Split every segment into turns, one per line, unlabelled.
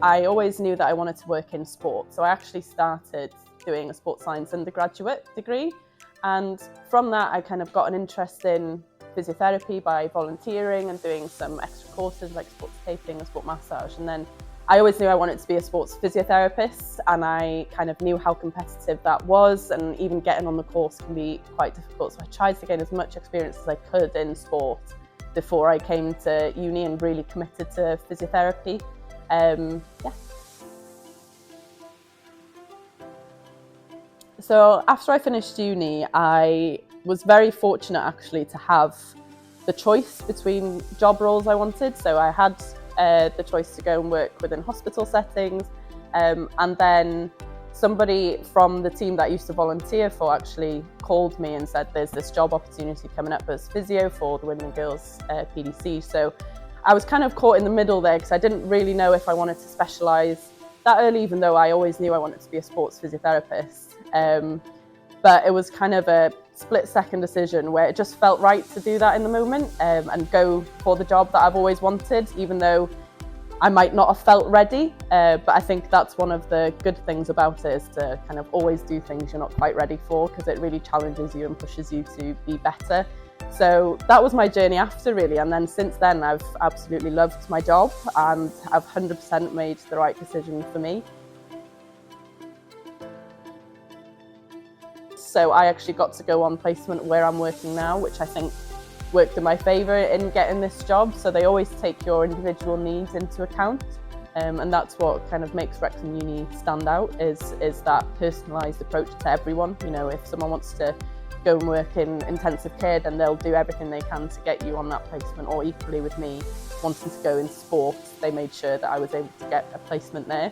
I always knew that I wanted to work in sport. So I actually started doing a sports science undergraduate degree. And from that, I kind of got an interest in physiotherapy by volunteering and doing some extra courses like sports taping and sport massage. And then I always knew I wanted to be a sports physiotherapist, and I kind of knew how competitive that was, and even getting on the course can be quite difficult. So I tried to gain as much experience as I could in sport before I came to uni and really committed to physiotherapy. So after I finished uni, I was very fortunate actually to have the choice between job roles I wanted. So I had the choice to go and work within hospital settings, and then somebody from the team that I used to volunteer for actually called me and said there's this job opportunity coming up as physio for the Women and Girls PDC. So I was kind of caught in the middle there because I didn't really know if I wanted to specialise that early, even though I always knew I wanted to be a sports physiotherapist. But it was kind of a split-second decision where it just felt right to do that in the moment, and go for the job that I've always wanted, even though I might not have felt ready. But I think that's one of the good things about it, is to kind of always do things you're not quite ready for, because it really challenges you and pushes you to be better. So that was my journey after, really. And then since then, I've absolutely loved my job, and I've 100% made the right decision for me. So I actually got to go on placement where I'm working now, which I think worked in my favour in getting this job. So they always take your individual needs into account, and that's what kind of makes Wrexham Uni stand out, is that personalised approach to everyone. You know, if someone wants to go and work in intensive care, then they'll do everything they can to get you on that placement. Or equally with me, wanting to go into sports, they made sure that I was able to get a placement there.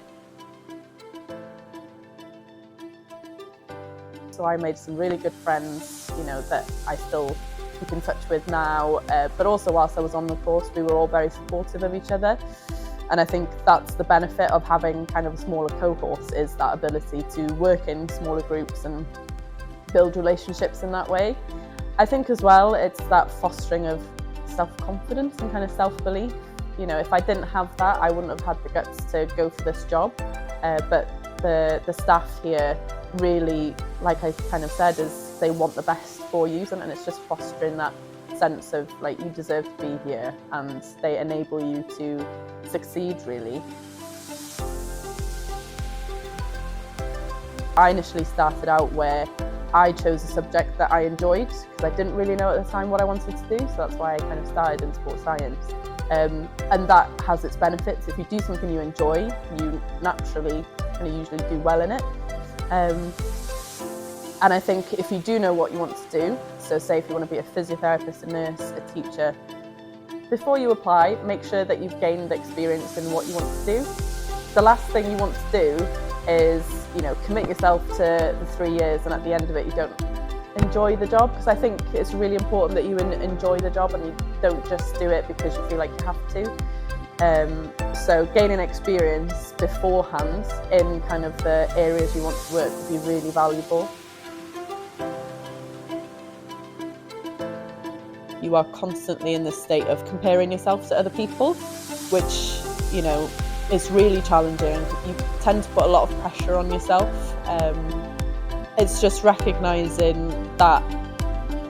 So I made some really good friends, you know, that I still keep in touch with now. But also whilst I was on the course, we were all very supportive of each other. And I think that's the benefit of having kind of a smaller cohort, is that ability to work in smaller groups and build relationships in that way. I think as well, it's that fostering of self-confidence and kind of self-belief. You know, if I didn't have that, I wouldn't have had the guts to go for this job. But the staff here really, like I kind of said, is they want the best for you, and it's just fostering that sense of like, you deserve to be here, and they enable you to succeed, really. I initially started out where I chose a subject that I enjoyed, because I didn't really know at the time what I wanted to do, so that's why I kind of started in sports science. And that has its benefits. If you do something you enjoy, you naturally kind of usually do well in it. And I think if you do know what you want to do, so say if you want to be a physiotherapist, a nurse, a teacher, before you apply, make sure that you've gained experience in what you want to do. The last thing you want to do is, you know, commit yourself to the 3 years and at the end of it you don't enjoy the job, because I think it's really important that you enjoy the job and you don't just do it because you feel like you have to. So gaining experience beforehand in kind of the areas you want to work would be really valuable. You are constantly in this state of comparing yourself to other people, which, you know, is really challenging. You tend to put a lot of pressure on yourself. It's just recognising that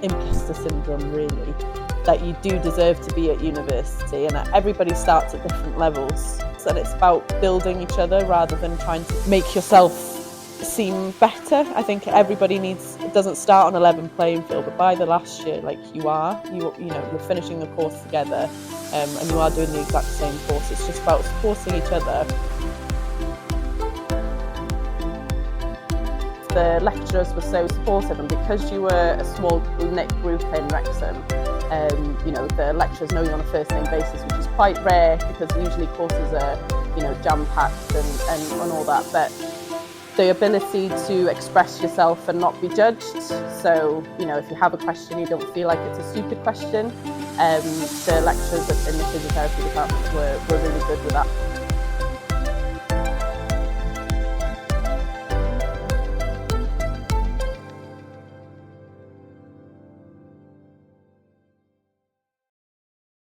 imposter syndrome, really, that you do deserve to be at university, and that everybody starts at different levels. And it's about building each other rather than trying to make yourself seem better. I think everybody it doesn't start on a level playing field, but by the last year, like you know, you're finishing the course together, and you are doing the exact same course. It's just about supporting each other. The lecturers were so supportive, and because you were a small knit group in Wrexham, you know, the lecturers know you on a first name basis, which is quite rare because usually courses are, you know, jam-packed and all that. But the ability to express yourself and not be judged. So, you know, if you have a question, you don't feel like it's a stupid question. The lecturers in the physiotherapy department were really good with that.